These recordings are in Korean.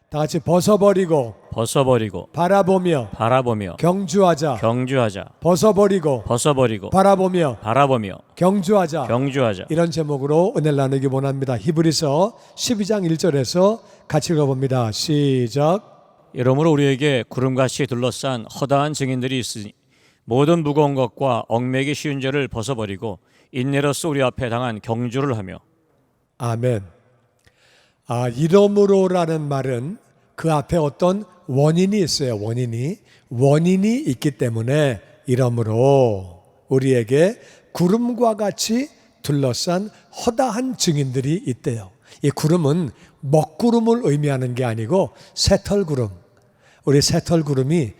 다 같이 벗어버리고 바라보며 경주하자. 벗어버리고 바라보며 경주하자. 이런 제목으로 은혜를 나누기 원합니다. 히브리서 12장 1절에서 같이 읽어봅니다. 시작. 이러므로 우리에게 구름같이 둘러싼 허다한 증인들이 있으니 모든 무거운 것과 얽매기 쉬운 죄를 벗어버리고 인내로써 우리 앞에 당한 경주를 하며. 아멘. 이러므로라는 말은 그 앞에 어떤 원인이 있어요. 원인이 있기 때문에 이러므로 우리에게 구름과 같이 둘러싼 허다한 증인들이 있대요. 이 구름은 먹구름을 의미하는 게 아니고 새털구름. 우리 새털구름이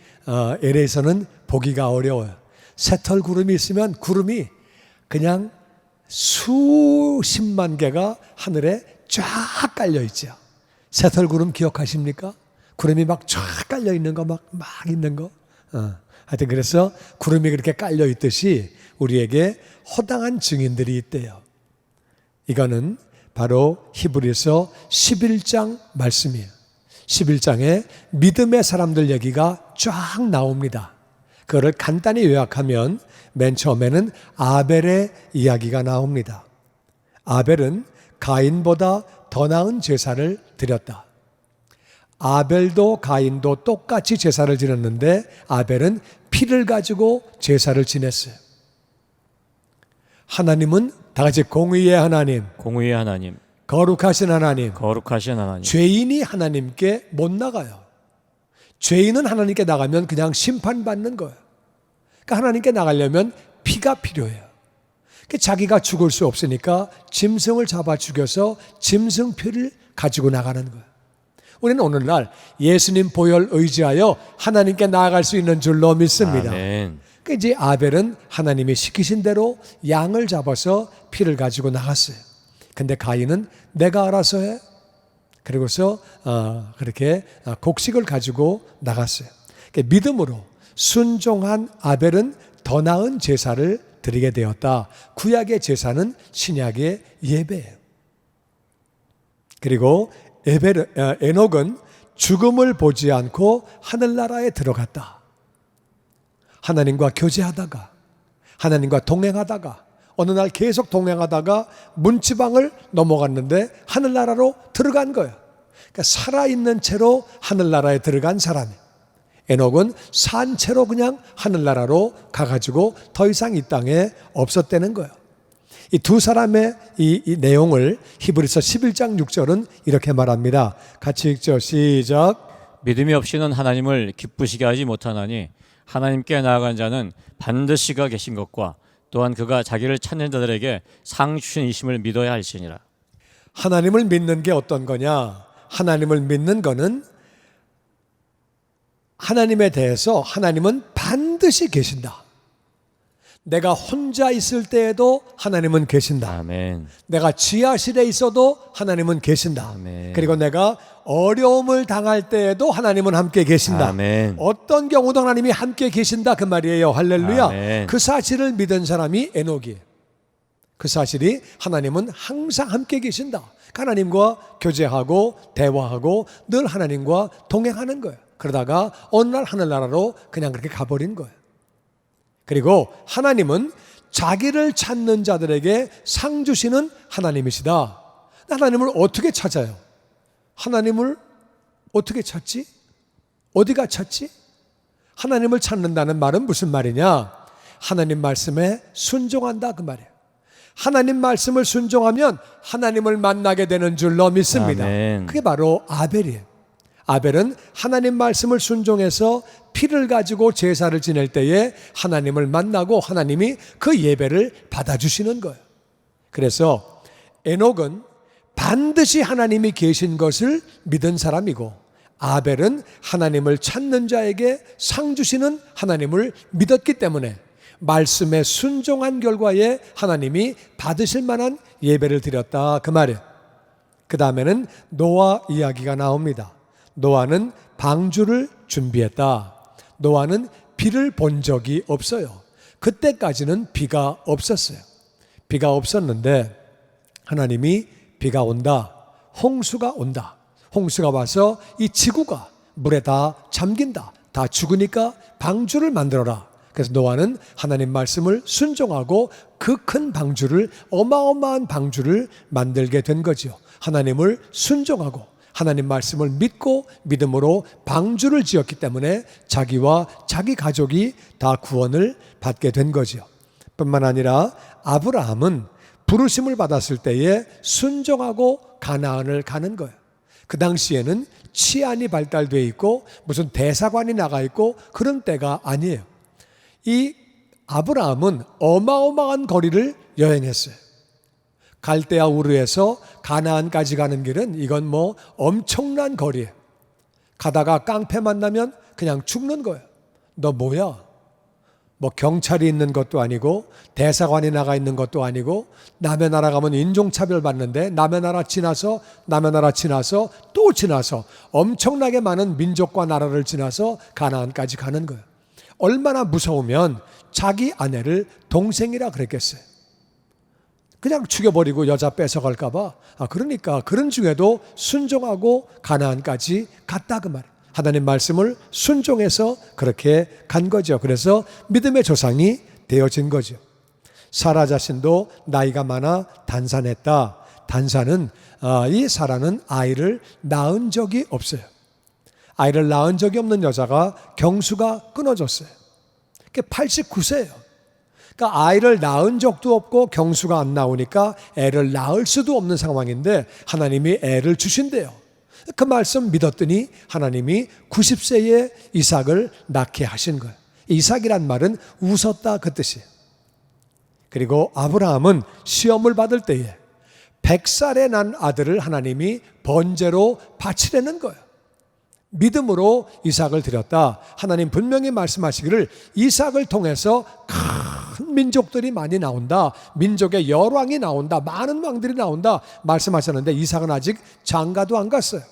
LA에서는 보기가 어려워요. 새털구름이 있으면 구름이 그냥 수십만 개가 하늘에 쫙 깔려 있죠. 새털구름 기억하십니까? 구름이 막 쫙 깔려 있는 거, 막 있는 거. 하여튼 그래서 구름이 그렇게 깔려 있듯이 우리에게 허당한 증인들이 있대요. 이거는 바로 히브리서 11장 말씀이에요. 11장에 믿음의 사람들 얘기가 쫙 나옵니다. 그거를 간단히 요약하면 맨 처음에는 아벨의 이야기가 나옵니다. 아벨은 가인보다 더 나은 제사를 드렸다. 아벨도 가인도 똑같이 제사를 지냈는데 아벨은 피를 가지고 제사를 지냈어요. 하나님은 다 같이 공의의 하나님, 거룩하신 하나님, 죄인이 하나님께 못 나가요. 죄인은 하나님께 나가면 그냥 심판받는 거예요. 그러니까 하나님께 나가려면 피가 필요해요. 자기가 죽을 수 없으니까 짐승을 잡아 죽여서 짐승피를 가지고 나가는 거예요. 우리는 오늘날 예수님 보혈 의지하여 하나님께 나아갈 수 있는 줄로 믿습니다. 그러니까 이제 아벨은 하나님이 시키신 대로 양을 잡아서 피를 가지고 나갔어요. 근데 가인은 내가 알아서 해. 그리고서 그렇게 곡식을 가지고 나갔어요. 그러니까 믿음으로 순종한 아벨은 더 나은 제사를 드리게 되었다. 구약의 제사는 신약의 예배예요. 그리고 에녹은 죽음을 보지 않고 하늘나라에 들어갔다. 하나님과 교제하다가 하나님과 동행하다가 어느 날 계속 동행하다가 문지방을 넘어갔는데 하늘나라로 들어간 거예요. 그러니까 살아있는 채로 하늘나라에 들어간 사람이에요. 에녹은 산 채로 그냥 하늘나라로 가가지고 더 이상 이 땅에 없었다는 거예요. 이 두 사람의 이 내용을 히브리서 11장 6절은 이렇게 말합니다. 같이 읽죠. 시작. 믿음이 없이는 하나님을 기쁘시게 하지 못하나니 하나님께 나아간 자는 반드시 그가 계신 것과 또한 그가 자기를 찾는 자들에게 상 주신이심을 믿어야 할지니라. 하나님을 믿는 게 어떤 거냐? 하나님을 믿는 거는 하나님에 대해서 하나님은 반드시 계신다. 내가 혼자 있을 때에도 하나님은 계신다. 아멘. 내가 지하실에 있어도 하나님은 계신다. 아멘. 그리고 내가 어려움을 당할 때에도 하나님은 함께 계신다. 아멘. 어떤 경우도 하나님이 함께 계신다 그 말이에요. 할렐루야. 아멘. 그 사실을 믿은 사람이 에녹이에요. 그 사실이 하나님은 항상 함께 계신다. 하나님과 교제하고 대화하고 늘 하나님과 동행하는 거예요. 그러다가 어느 날 하늘나라로 그냥 그렇게 가버린 거예요. 그리고 하나님은 자기를 찾는 자들에게 상 주시는 하나님이시다. 하나님을 어떻게 찾아요? 하나님을 어떻게 찾지? 어디가 찾지? 하나님을 찾는다는 말은 무슨 말이냐? 하나님 말씀에 순종한다 그 말이에요. 하나님 말씀을 순종하면 하나님을 만나게 되는 줄로 믿습니다. 아멘. 그게 바로 아벨이에요. 아벨은 하나님 말씀을 순종해서 피를 가지고 제사를 지낼 때에 하나님을 만나고 하나님이 그 예배를 받아주시는 거예요. 그래서 에녹은 반드시 하나님이 계신 것을 믿은 사람이고 아벨은 하나님을 찾는 자에게 상 주시는 하나님을 믿었기 때문에 말씀에 순종한 결과에 하나님이 받으실 만한 예배를 드렸다 그 말이에요. 그 다음에는 노아 이야기가 나옵니다. 노아는 방주를 준비했다. 노아는 비를 본 적이 없어요. 그때까지는 비가 없었어요. 비가 없었는데 하나님이 비가 온다, 홍수가 온다. 홍수가 와서 이 지구가 물에 다 잠긴다, 다 죽으니까 방주를 만들어라. 그래서 노아는 하나님 말씀을 순종하고 그 큰 방주를, 어마어마한 방주를 만들게 된 거죠. 하나님을 순종하고 하나님 말씀을 믿고 믿음으로 방주를 지었기 때문에 자기와 자기 가족이 다 구원을 받게 된 거죠. 뿐만 아니라 아브라함은 부르심을 받았을 때에 순종하고 가나안을 가는 거예요. 그 당시에는 치안이 발달되어 있고 무슨 대사관이 나가 있고 그런 때가 아니에요. 이 아브라함은 어마어마한 거리를 여행했어요. 갈대아 우르에서 가나안까지 가는 길은 이건 뭐 엄청난 거리예요. 가다가 깡패 만나면 그냥 죽는 거예요. 너 뭐야? 뭐 경찰이 있는 것도 아니고 대사관이 나가 있는 것도 아니고 남의 나라 가면 인종차별 받는데 남의 나라 지나서 또 지나서 엄청나게 많은 민족과 나라를 지나서 가나안까지 가는 거예요. 얼마나 무서우면 자기 아내를 동생이라 그랬겠어요. 그냥 죽여버리고 여자 뺏어갈까 봐. 그러니까 그런 중에도 순종하고 가나안까지 갔다 그 말이에요. 하나님 말씀을 순종해서 그렇게 간 거죠. 그래서 믿음의 조상이 되어진 거죠. 사라 자신도 나이가 많아 단산했다. 단산은 이 사라는 아이를 낳은 적이 없어요. 아이를 낳은 적이 없는 여자가 경수가 끊어졌어요. 그게 89세예요. 그러니까 아이를 낳은 적도 없고 경수가 안 나오니까 애를 낳을 수도 없는 상황인데 하나님이 애를 주신대요. 그 말씀 믿었더니 하나님이 90세에 이삭을 낳게 하신 거예요. 이삭이란 말은 웃었다 그 뜻이에요. 그리고 아브라함은 시험을 받을 때에 100살에 난 아들을 하나님이 번제로 바치려는 거예요. 믿음으로 이삭을 드렸다. 하나님 분명히 말씀하시기를 이삭을 통해서 큰 민족들이 많이 나온다. 민족의 열왕이 나온다. 많은 왕들이 나온다. 말씀하셨는데 이삭은 아직 장가도 안 갔어요.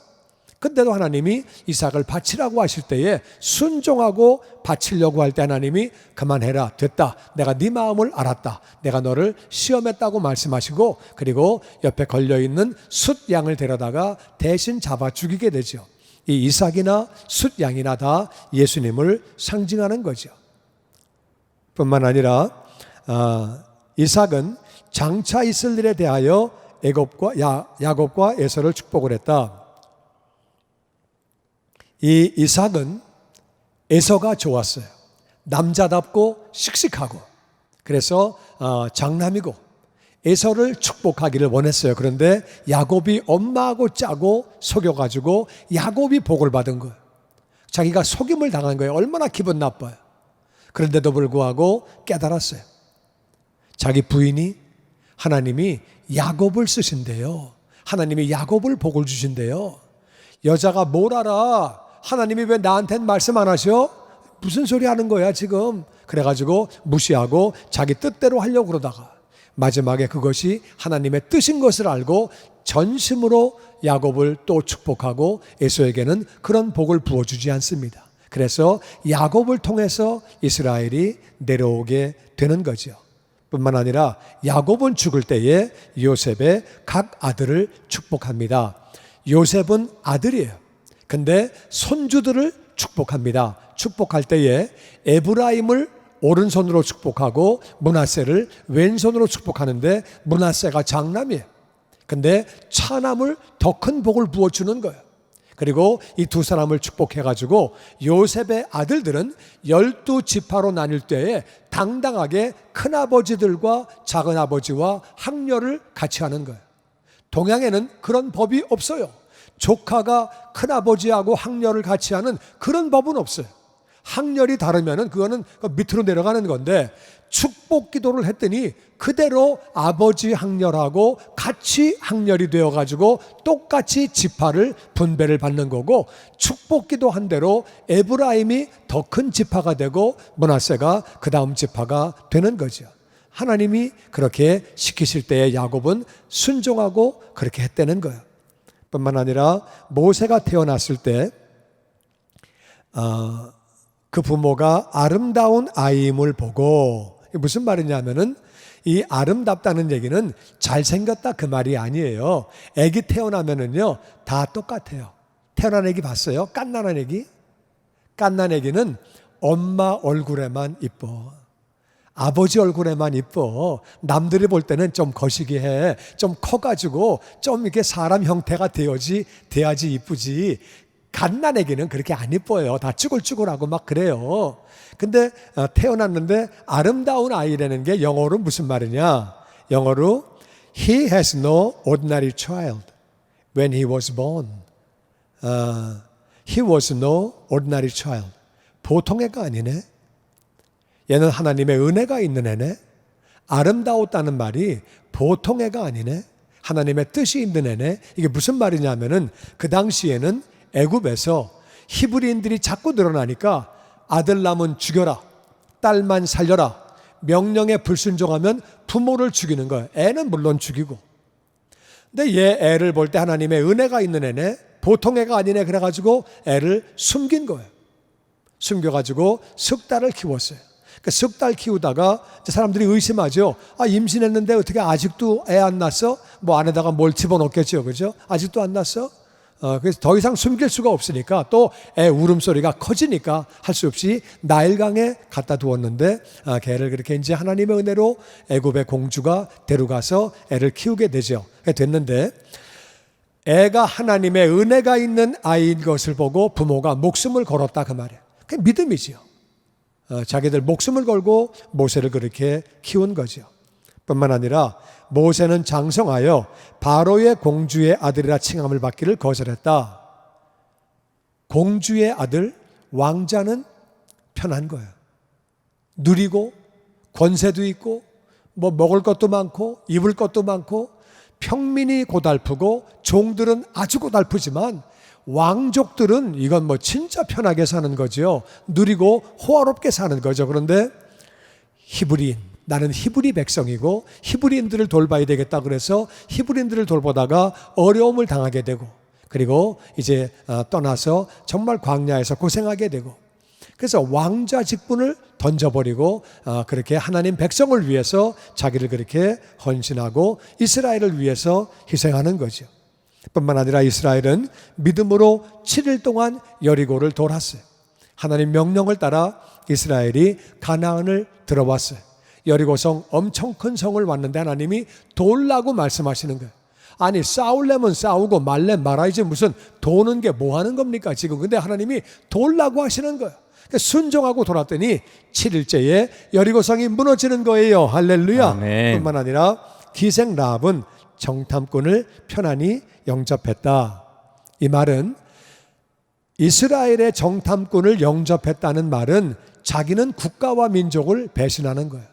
근데도 하나님이 이삭을 바치라고 하실 때에 순종하고 바치려고 할 때 하나님이 그만해라. 됐다. 내가 네 마음을 알았다. 내가 너를 시험했다고 말씀하시고 그리고 옆에 걸려있는 숫양을 데려다가 대신 잡아 죽이게 되죠. 이 이삭이나 숫양이나 다 예수님을 상징하는 거죠. 뿐만 아니라 이삭은 장차 있을 일에 대하여 야곱과 에서를 축복을 했다. 이 이삭은 에서가 좋았어요. 남자답고 씩씩하고 그래서 장남이고 에서를 축복하기를 원했어요. 그런데 야곱이 엄마하고 짜고 속여가지고 야곱이 복을 받은 거예요. 자기가 속임을 당한 거예요. 얼마나 기분 나빠요. 그런데도 불구하고 깨달았어요. 자기 부인이 하나님이 야곱을 쓰신대요. 하나님이 야곱을 복을 주신대요. 여자가 뭘 알아? 하나님이 왜 나한테는 말씀 안 하셔? 무슨 소리 하는 거야 지금? 그래가지고 무시하고 자기 뜻대로 하려고 그러다가 마지막에 그것이 하나님의 뜻인 것을 알고 전심으로 야곱을 또 축복하고 에서에게는 그런 복을 부어주지 않습니다. 그래서 야곱을 통해서 이스라엘이 내려오게 되는 거죠. 뿐만 아니라 야곱은 죽을 때에 요셉의 각 아들을 축복합니다. 요셉은 아들이에요. 근데 손주들을 축복합니다. 축복할 때에 에브라임을 오른손으로 축복하고 므낫세를 왼손으로 축복하는데 므낫세가 장남이에요. 근데 차남을 더 큰 복을 부어주는 거예요. 그리고 이 두 사람을 축복해가지고 요셉의 아들들은 12지파로 나뉠 때에 당당하게 큰아버지들과 작은아버지와 학렬을 같이 하는 거예요. 동양에는 그런 법이 없어요. 조카가 큰아버지하고 학렬을 같이 하는 그런 법은 없어요. 학렬이 다르면은 그거는 밑으로 내려가는 건데 축복 기도를 했더니 그대로 아버지 학렬하고 같이 학렬이 되어가지고 똑같이 지파를 분배를 받는 거고 축복 기도한 대로 에브라임이 더 큰 지파가 되고 므낫세가 그 다음 지파가 되는 거죠. 하나님이 그렇게 시키실 때에 야곱은 순종하고 그렇게 했다는 거예요. 뿐만 아니라 모세가 태어났을 때 그 부모가 아름다운 아이임을 보고 무슨 말이냐면은 이 아름답다는 얘기는 잘생겼다 그 말이 아니에요. 애기 태어나면은요 다 똑같아요. 태어난 애기 봤어요? 갓난한 애기? 갓난 애기는 엄마 얼굴에만 이뻐. 아버지 얼굴에만 이뻐. 남들이 볼 때는 좀 거시기해. 좀 커가지고 좀 이렇게 사람 형태가 돼야지 이쁘지. 갓난 애기는 그렇게 안 이뻐요. 다 쭈글쭈글하고 막 그래요. 근데 태어났는데 아름다운 아이라는 게 영어로 무슨 말이냐? 영어로 He has no ordinary child when he was born. He was no ordinary child. 보통 애가 아니네. 얘는 하나님의 은혜가 있는 애네. 아름다웠다는 말이 보통 애가 아니네. 하나님의 뜻이 있는 애네. 이게 무슨 말이냐면은 그 당시에는 애굽에서 히브리인들이 자꾸 늘어나니까 아들 낳으면 죽여라, 딸만 살려라, 명령에 불순종하면 부모를 죽이는 거예요. 애는 물론 죽이고. 근데 얘 애를 볼 때 하나님의 은혜가 있는 애네, 보통 애가 아니네. 그래가지고 애를 숨긴 거예요. 숨겨가지고 석 달을 키웠어요. 그러니까 석 달 키우다가 사람들이 의심하죠. 임신했는데 어떻게 아직도 애 안 낳았어? 뭐 안에다가 뭘 집어넣겠죠, 그죠? 아직도 안 낳았어? 그래서 더 이상 숨길 수가 없으니까 또 애 울음소리가 커지니까 할 수 없이 나일강에 갖다 두었는데 걔를 그렇게 이제 하나님의 은혜로 애굽의 공주가 데려가서 애를 키우게 되죠. 됐는데 애가 하나님의 은혜가 있는 아이인 것을 보고 부모가 목숨을 걸었다 그 말이에요. 그게 믿음이지요. 자기들 목숨을 걸고 모세를 그렇게 키운 거죠. 뿐만 아니라 모세는 장성하여 바로의 공주의 아들이라 칭함을 받기를 거절했다. 공주의 아들, 왕자는 편한 거예요. 누리고 권세도 있고 뭐 먹을 것도 많고 입을 것도 많고 평민이 고달프고 종들은 아주 고달프지만 왕족들은 이건 뭐 진짜 편하게 사는 거죠. 누리고 호화롭게 사는 거죠. 그런데 히브리인, 나는 히브리 백성이고 히브리인들을 돌봐야 되겠다 그래서 히브리인들을 돌보다가 어려움을 당하게 되고 그리고 이제 떠나서 정말 광야에서 고생하게 되고 그래서 왕자 직분을 던져버리고 그렇게 하나님 백성을 위해서 자기를 그렇게 헌신하고 이스라엘을 위해서 희생하는 거죠. 뿐만 아니라 이스라엘은 믿음으로 7일 동안 여리고를 돌았어요. 하나님 명령을 따라 이스라엘이 가나안을 들어왔어요. 여리고성 엄청 큰 성을 왔는데 하나님이 돌라고 말씀하시는 거예요. 아니 싸우려면 싸우고 말래 말아야지 무슨 도는 게 뭐 하는 겁니까 지금. 근데 하나님이 돌라고 하시는 거예요. 그러니까 순종하고 돌았더니 7일째에 여리고성이 무너지는 거예요. 할렐루야. 아멘. 뿐만 아니라 기생 라합은 정탐꾼을 편안히 영접했다. 이 말은 이스라엘의 정탐꾼을 영접했다는 말은 자기는 국가와 민족을 배신하는 거예요.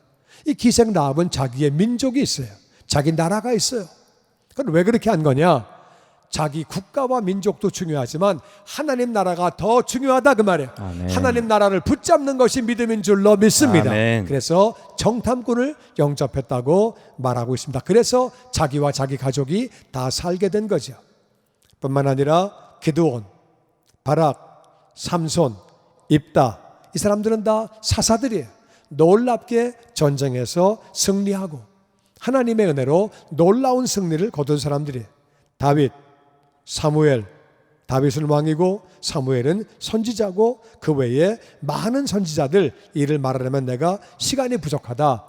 이 기생 라합은 자기의 민족이 있어요. 자기 나라가 있어요. 그럼 왜 그렇게 한 거냐? 자기 국가와 민족도 중요하지만 하나님 나라가 더 중요하다 그 말이에요. 아멘. 하나님 나라를 붙잡는 것이 믿음인 줄로 믿습니다. 아멘. 그래서 정탐꾼을 영접했다고 말하고 있습니다. 그래서 자기와 자기 가족이 다 살게 된 거죠. 뿐만 아니라 기드온, 바락, 삼손, 입다 이 사람들은 다 사사들이에요. 놀랍게 전쟁에서 승리하고 하나님의 은혜로 놀라운 승리를 거둔 사람들이에요. 다윗, 사무엘, 다윗은 왕이고 사무엘은 선지자고 그 외에 많은 선지자들 이를 말하려면 내가 시간이 부족하다.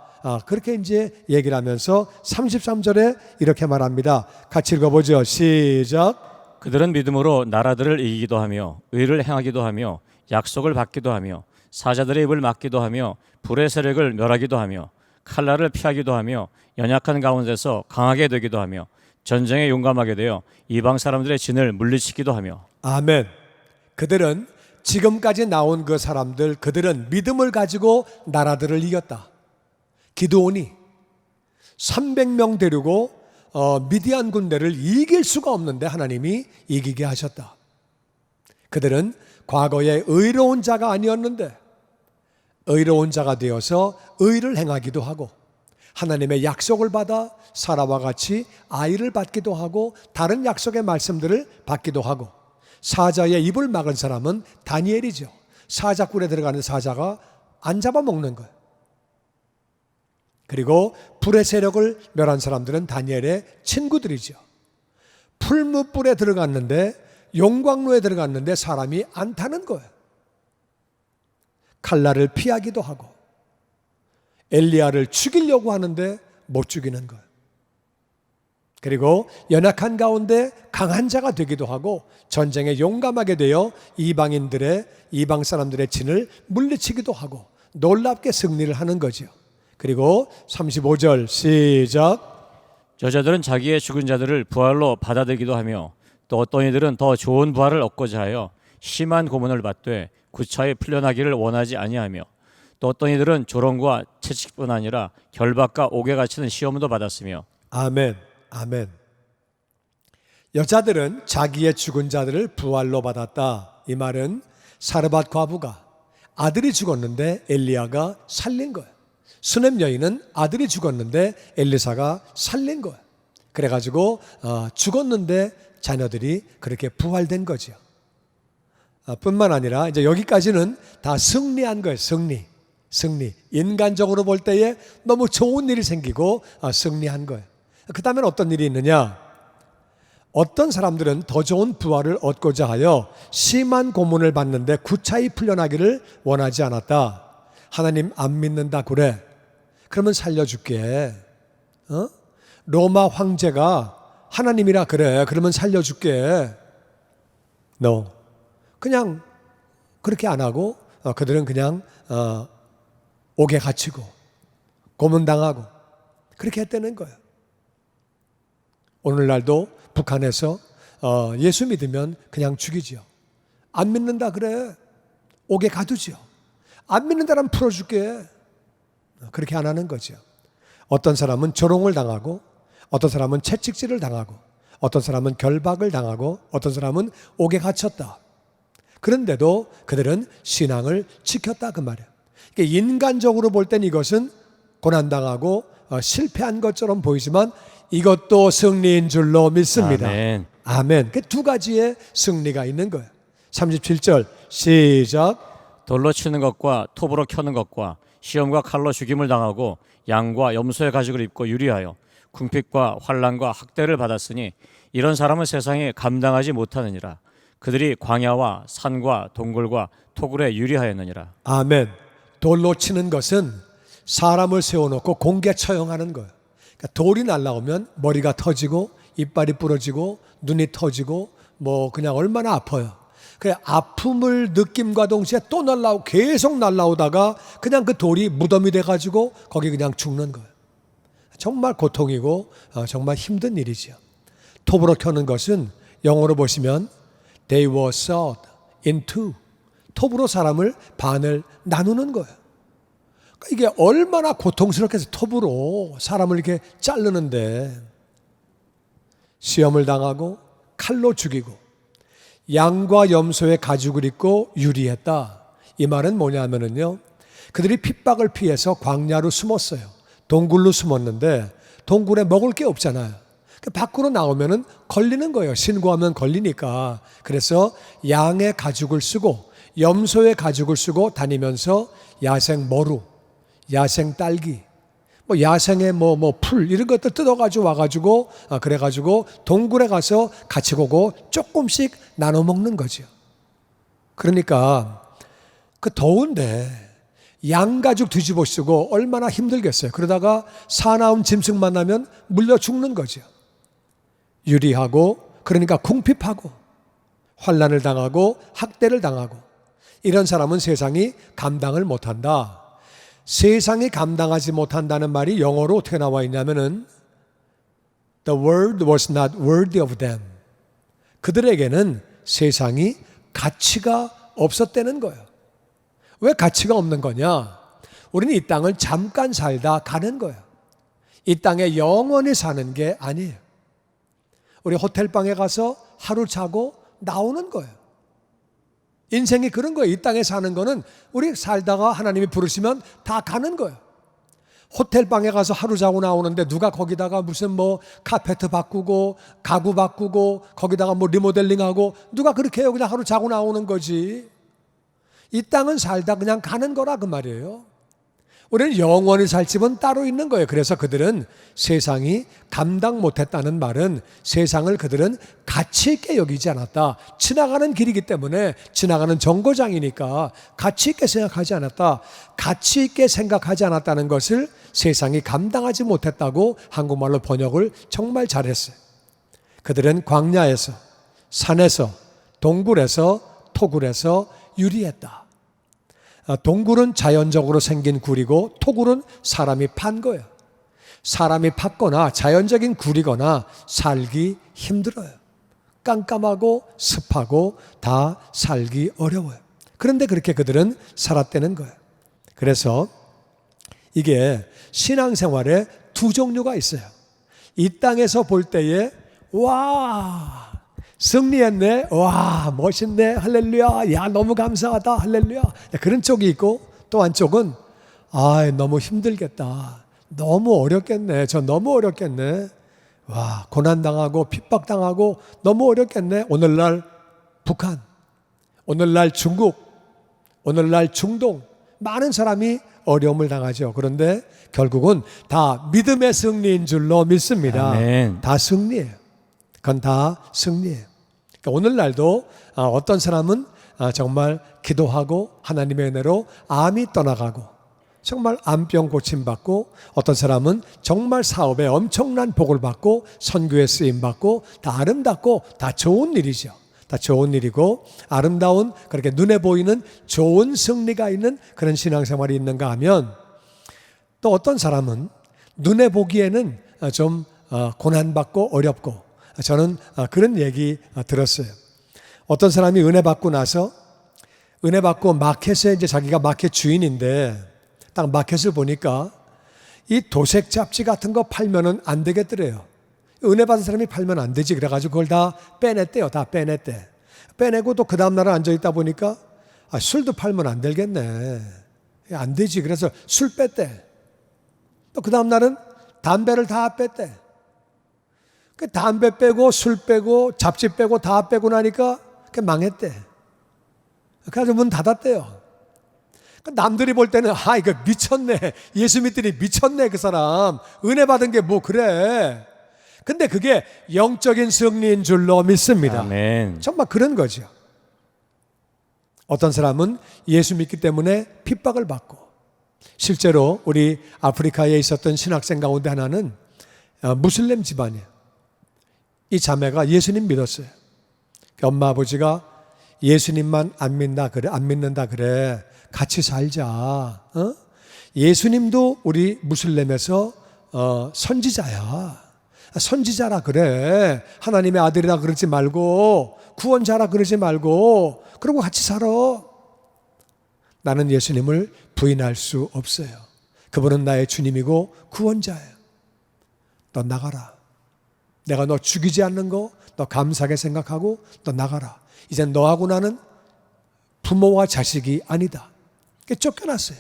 그렇게 이제 얘기를 하면서 33절에 이렇게 말합니다. 같이 읽어보죠. 시작. 그들은 믿음으로 나라들을 이기기도 하며 의를 행하기도 하며 약속을 받기도 하며 사자들의 입을 막기도 하며 불의 세력을 멸하기도 하며 칼날을 피하기도 하며 연약한 가운데서 강하게 되기도 하며 전쟁에 용감하게 되어 이방 사람들의 진을 물리치기도 하며. 아멘. 그들은 지금까지 나온 그 사람들 그들은 믿음을 가지고 나라들을 이겼다. 기드온이 300명 데리고 미디안 군대를 이길 수가 없는데 하나님이 이기게 하셨다. 그들은 과거에 의로운 자가 아니었는데 의로운 자가 되어서 의를 행하기도 하고 하나님의 약속을 받아 사라와 같이 아이를 받기도 하고 다른 약속의 말씀들을 받기도 하고 사자의 입을 막은 사람은 다니엘이죠. 사자굴에 들어가는 사자가 안 잡아먹는 거예요. 그리고 불의 세력을 멸한 사람들은 다니엘의 친구들이죠. 풀무불에 들어갔는데, 용광로에 들어갔는데 사람이 안 타는 거예요. 칼날을 피하기도 하고 엘리야를 죽이려고 하는데 못 죽이는 거예요. 그리고 연약한 가운데 강한 자가 되기도 하고 전쟁에 용감하게 되어 이방 사람들의 진을 물리치기도 하고 놀랍게 승리를 하는 거죠. 그리고 35절 시작. 저자들은 자기의 죽은 자들을 부활로 받아들이기도 하며 또 어떤 이들은 더 좋은 부활을 얻고자 하여 심한 고문을 받되 구차히 풀려나기를 원하지 아니하며 또 어떤 이들은 조롱과 채찍뿐 아니라 결박과 옥에 갇히는 시험도 받았으며. 아멘, 아멘. 여자들은 자기의 죽은 자들을 부활로 받았다. 이 말은 사르밧 과부가 아들이 죽었는데 엘리야가 살린 거예요. 수넴 여인은 아들이 죽었는데 엘리사가 살린 거예요. 그래가지고 죽었는데 자녀들이 그렇게 부활된 거죠. 뿐만 아니라 이제 여기까지는 다 승리한 거예요. 승리. 인간적으로 볼 때에 너무 좋은 일이 생기고 승리한 거예요. 그 다음엔 어떤 일이 있느냐? 어떤 사람들은 더 좋은 부활을 얻고자 하여 심한 고문을 받는데 구차히 풀려나기를 원하지 않았다. 하나님 안 믿는다 그래. 그러면 살려줄게. 로마 황제가 하나님이라 그래. 그러면 살려줄게. No. 그냥 그렇게 안 하고 그들은 그냥 옥에 갇히고 고문당하고 그렇게 했다는 거예요. 오늘날도 북한에서 예수 믿으면 그냥 죽이지요. 안 믿는다 그래. 옥에 가두지요. 안 믿는다면 풀어줄게. 그렇게 안 하는 거죠. 어떤 사람은 조롱을 당하고 어떤 사람은 채찍질을 당하고 어떤 사람은 결박을 당하고 어떤 사람은 옥에 갇혔다. 그런데도 그들은 신앙을 지켰다 그 말이에요. 그러니까 인간적으로 볼 땐 이것은 고난당하고 실패한 것처럼 보이지만 이것도 승리인 줄로 믿습니다. 아멘. 아멘. 그 두 가지의 승리가 있는 거예요. 37절 시작. 돌로 치는 것과 톱으로 켜는 것과 시험과 칼로 죽임을 당하고 양과 염소의 가죽을 입고 유리하여 궁핍과 환난과 학대를 받았으니 이런 사람은 세상에 감당하지 못하느니라. 그들이 광야와 산과 동굴과 토굴에 유리하였느니라. 아멘. 돌로 치는 것은 사람을 세워놓고 공개 처형하는 거예요. 그러니까 돌이 날라오면 머리가 터지고 이빨이 부러지고 눈이 터지고 뭐 그냥 얼마나 아파요. 그 아픔을 느낌과 동시에 또 날라오고 계속 날라오다가 그냥 그 돌이 무덤이 돼가지고 거기 그냥 죽는 거예요. 정말 고통이고 정말 힘든 일이죠. 톱으로 켜는 것은 영어로 보시면 They were sawed in two. 톱으로 사람을 반을 나누는 거예요. 그러니까 이게 얼마나 고통스럽게 해서 톱으로 사람을 이렇게 자르는데 시험을 당하고 칼로 죽이고 양과 염소의 가죽을 입고 유리했다. 이 말은 뭐냐면요. 그들이 핍박을 피해서 광야로 숨었어요. 동굴로 숨었는데 동굴에 먹을 게 없잖아요. 밖으로 나오면은 걸리는 거예요. 신고하면 걸리니까. 그래서 양의 가죽을 쓰고 염소의 가죽을 쓰고 다니면서 야생 머루, 야생 딸기, 뭐 야생의 풀 이런 것들 뜯어가지고 와가지고 그래가지고 동굴에 가서 같이 고고 조금씩 나눠 먹는 거죠. 그러니까 그 더운데 양 가죽 뒤집어 쓰고 얼마나 힘들겠어요. 그러다가 사나운 짐승 만나면 물려 죽는 거죠. 유리하고 그러니까 궁핍하고 환난을 당하고 학대를 당하고 이런 사람은 세상이 감당을 못한다. 세상이 감당하지 못한다는 말이 영어로 어떻게 나와 있냐면은 The world was not worthy of them. 그들에게는 세상이 가치가 없었다는 거예요. 왜 가치가 없는 거냐? 우리는 이 땅을 잠깐 살다 가는 거예요. 이 땅에 영원히 사는 게 아니에요. 우리 호텔방에 가서 하루 자고 나오는 거예요. 인생이 그런 거예요. 이 땅에 사는 거는 우리 살다가 하나님이 부르시면 다 가는 거예요. 호텔방에 가서 하루 자고 나오는데 누가 거기다가 무슨 카페트 바꾸고 가구 바꾸고 거기다가 리모델링하고 누가 그렇게 해요. 그냥 하루 자고 나오는 거지. 이 땅은 살다 그냥 가는 거라 그 말이에요. 우리는 영원히 살 집은 따로 있는 거예요. 그래서 그들은 세상이 감당 못했다는 말은 세상을 그들은 가치 있게 여기지 않았다. 지나가는 길이기 때문에, 지나가는 정거장이니까 가치 있게 생각하지 않았다. 가치 있게 생각하지 않았다는 것을 세상이 감당하지 못했다고 한국말로 번역을 정말 잘했어요. 그들은 광야에서, 산에서, 동굴에서, 토굴에서 유리했다. 동굴은 자연적으로 생긴 굴이고 토굴은 사람이 판 거예요. 사람이 팠거나 자연적인 굴이거나 살기 힘들어요. 깜깜하고 습하고 다 살기 어려워요. 그런데 그렇게 그들은 살았다는 거예요. 그래서 이게 신앙생활에 두 종류가 있어요. 이 땅에서 볼 때에 와 승리했네, 와 멋있네, 할렐루야, 야 너무 감사하다, 할렐루야, 그런 쪽이 있고, 또 한쪽은 아 너무 힘들겠다, 너무 어렵겠네, 저 너무 어렵겠네, 와 고난당하고 핍박당하고 너무 어렵겠네. 오늘날 북한, 오늘날 중국, 오늘날 중동 많은 사람이 어려움을 당하죠. 그런데 결국은 다 믿음의 승리인 줄로 믿습니다. 아멘. 다 승리예요. 그건 다 승리예요. 그러니까 오늘날도 어떤 사람은 정말 기도하고 하나님의 은혜로 암이 떠나가고 정말 암병 고침받고, 어떤 사람은 정말 사업에 엄청난 복을 받고 선교에 쓰임받고, 다 아름답고 다 좋은 일이죠. 다 좋은 일이고 아름다운, 그렇게 눈에 보이는 좋은 승리가 있는 그런 신앙생활이 있는가 하면, 또 어떤 사람은 눈에 보기에는 좀 고난받고 어렵고, 저는 그런 얘기 들었어요. 어떤 사람이 은혜 받고 나서, 은혜 받고 마켓에 이제 자기가 마켓 주인인데 딱 마켓을 보니까 이 도색 잡지 같은 거 팔면은 안 되겠더래요. 은혜 받은 사람이 팔면 안 되지. 그래가지고 그걸 다 빼냈대요. 다 빼냈대. 빼내고 또 그 다음날에 앉아있다 보니까 술도 팔면 안 되겠네. 안 되지. 그래서 술 뺐대. 또 그 다음날은 담배를 다 뺐대. 그 담배 빼고 술 빼고 잡지 빼고 다 빼고 나니까 그 망했대. 그래서 문 닫았대요. 남들이 볼 때는 이거 미쳤네, 예수 믿더니 미쳤네 그 사람, 은혜 받은 게 뭐 그래. 근데 그게 영적인 승리인 줄로 믿습니다. 아멘. 정말 그런 거죠. 어떤 사람은 예수 믿기 때문에 핍박을 받고, 실제로 우리 아프리카에 있었던 신학생 가운데 하나는 무슬림 집안이에요. 이 자매가 예수님 믿었어요. 엄마 아버지가 예수님만 안 믿는다 그래, 같이 살자. 예수님도 우리 무슬림에서 선지자야. 선지자라 그래. 하나님의 아들이라 그러지 말고, 구원자라 그러지 말고, 그러고 같이 살아. 나는 예수님을 부인할 수 없어요. 그분은 나의 주님이고 구원자예요. 너 나가라. 내가 너 죽이지 않는 거 너 감사하게 생각하고 너 나가라. 이제 너하고 나는 부모와 자식이 아니다. 쫓겨났어요.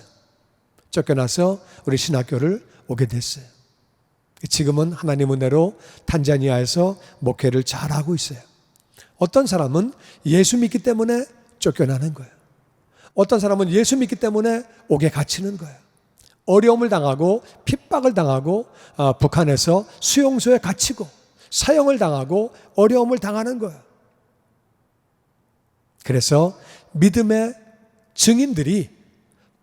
쫓겨나서 우리 신학교를 오게 됐어요. 지금은 하나님 은혜로 탄자니아에서 목회를 잘하고 있어요. 어떤 사람은 예수 믿기 때문에 쫓겨나는 거예요. 어떤 사람은 예수 믿기 때문에 옥에 갇히는 거예요. 어려움을 당하고 핍박을 당하고 북한에서 수용소에 갇히고 사형을 당하고 어려움을 당하는 거예요. 그래서 믿음의 증인들이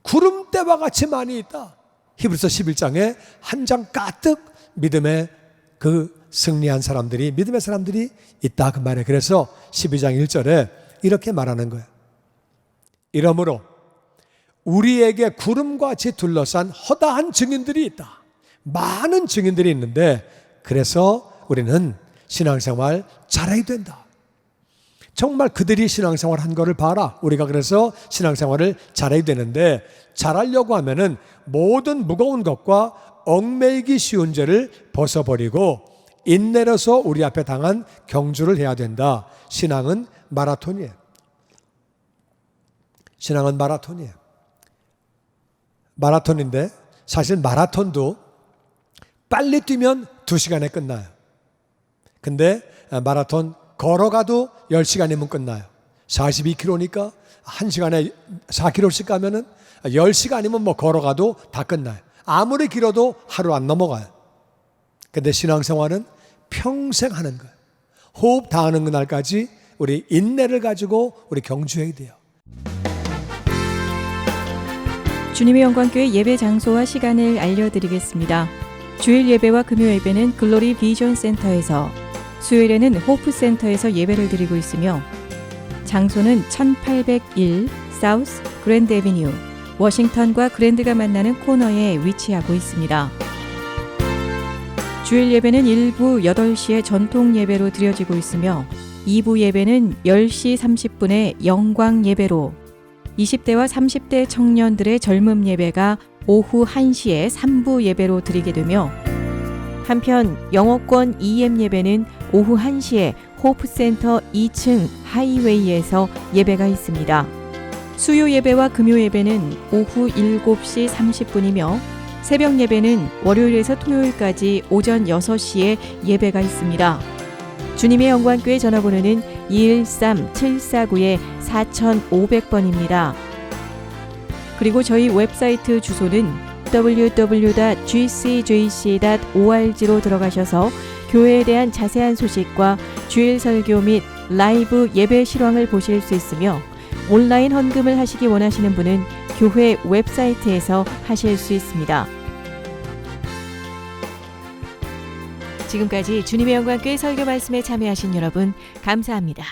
구름대와 같이 많이 있다. 히브리서 11장에 한 장 가득 믿음의 그 승리한 사람들이, 믿음의 사람들이 있다 그 말이에요. 그래서 12장 1절에 이렇게 말하는 거예요. 이러므로 우리에게 구름같이 둘러싼 허다한 증인들이 있다. 많은 증인들이 있는데, 그래서 우리는 신앙생활 잘해야 된다. 정말 그들이 신앙생활 한 거를 봐라. 우리가 그래서 신앙생활을 잘해야 되는데, 잘하려고 하면은 모든 무거운 것과 얽매이기 쉬운 죄를 벗어버리고 인내로서 우리 앞에 당한 경주를 해야 된다. 신앙은 마라톤이에요. 신앙은 마라톤이에요. 마라톤인데 사실 마라톤도 빨리 뛰면 2시간에 끝나요. 근데 마라톤 걸어가도 10시간이면 끝나요. 42km니까 1시간에 4km씩 가면은 10시간이면 뭐 걸어가도 다 끝나요. 아무리 길어도 하루 안 넘어가요. 근데 신앙생활은 평생 하는 거예요. 호흡 다하는 그날까지 우리 인내를 가지고 우리 경주해야 돼요. 주님의 영광교회 예배 장소와 시간을 알려드리겠습니다. 주일 예배와 금요 예배는 글로리 비전 센터에서, 수요일에는 호프 센터에서 예배를 드리고 있으며, 장소는 1801 사우스 그랜드 애비뉴, 워싱턴과 그랜드가 만나는 코너에 위치하고 있습니다. 주일 예배는 1부 8시에 전통 예배로 드려지고 있으며 2부 예배는 10시 30분에 영광 예배로, 20대와 30대 청년들의 젊음 예배가 오후 1시에 3부 예배로 드리게 되며, 한편 영어권 EM 예배는 오후 1시에 호프센터 2층 하이웨이에서 예배가 있습니다. 수요 예배와 금요 예배는 오후 7시 30분이며 새벽 예배는 월요일에서 토요일까지 오전 6시에 예배가 있습니다. 주님의 영광교회 전화번호는 213-749-4500번입니다. 그리고 저희 웹사이트 주소는 www.gcjc.org로 들어가셔서 교회에 대한 자세한 소식과 주일 설교 및 라이브 예배 실황을 보실 수 있으며, 온라인 헌금을 하시기 원하시는 분은 교회 웹사이트에서 하실 수 있습니다. 지금까지 주님의 영광교회 설교 말씀에 참여하신 여러분 감사합니다.